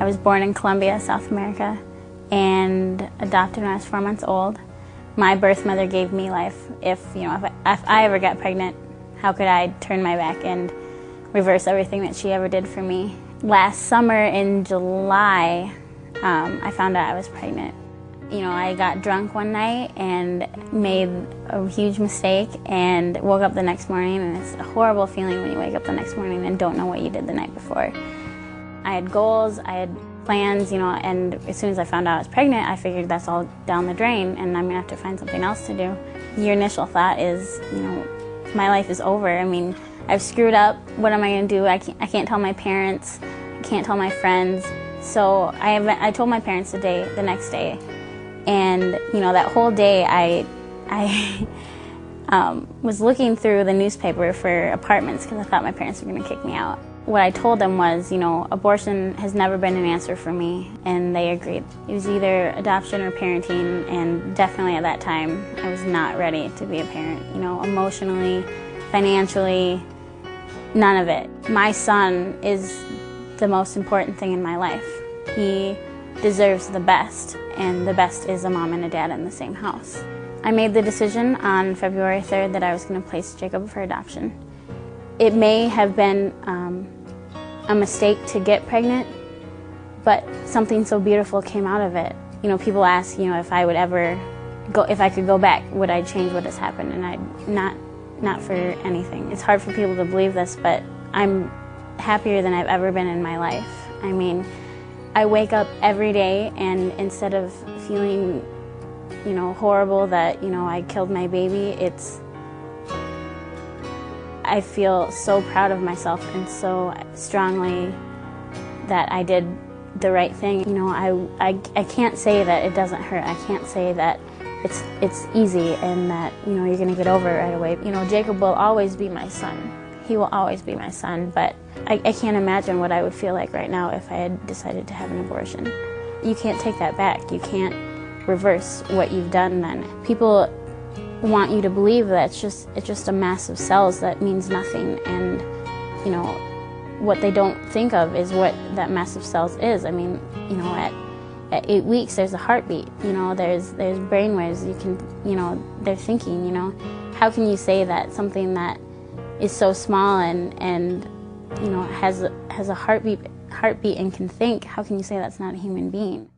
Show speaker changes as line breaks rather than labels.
I was born in Colombia, South America, and adopted when I was 4 months old. My birth mother gave me life. If I ever got pregnant, how could I turn my back and reverse everything that she ever did for me? Last summer in July, I found out I was pregnant. I got drunk one night and made a huge mistake and woke up the next morning, and it's a horrible feeling when you wake up the next morning and don't know what you did the night before. I had goals, I had plans, and as soon as I found out I was pregnant, I figured that's all down the drain and I'm gonna have to find something else to do. Your initial thought is, my life is over. I mean, I've screwed up, what am I gonna do? I can't tell my parents, I can't tell my friends. So I told my parents the next day. And that whole day I was looking through the newspaper for apartments because I thought my parents were going to kick me out. What I told them was, abortion has never been an answer for me, and they agreed. It was either adoption or parenting, and definitely at that time I was not ready to be a parent. Emotionally, financially, none of it. My son is the most important thing in my life. He deserves the best, and the best is a mom and a dad in the same house. I made the decision on February 3rd that I was going to place Jacob for adoption. It may have been a mistake to get pregnant, but something so beautiful came out of it. People ask, if I would ever go, if I could go back, would I change what has happened? And not for anything. It's hard for people to believe this, but I'm happier than I've ever been in my life. I mean, I wake up every day, and instead of feeling, horrible that, I killed my baby, I feel so proud of myself and so strongly that I did the right thing. I can't say that it doesn't hurt. I can't say that it's easy and that, you're gonna get over it right away. Jacob will always be my son. He will always be my son, but I can't imagine what I would feel like right now if I had decided to have an abortion. You can't take that back. You can't reverse what you've done then. People want you to believe that it's just a mass of cells that means nothing, and what they don't think of is what that mass of cells is. I mean, at 8 weeks there's a heartbeat, there's brain waves, they're thinking, how can you say that something that is so small and has a heartbeat and can think, how can you say that's not a human being?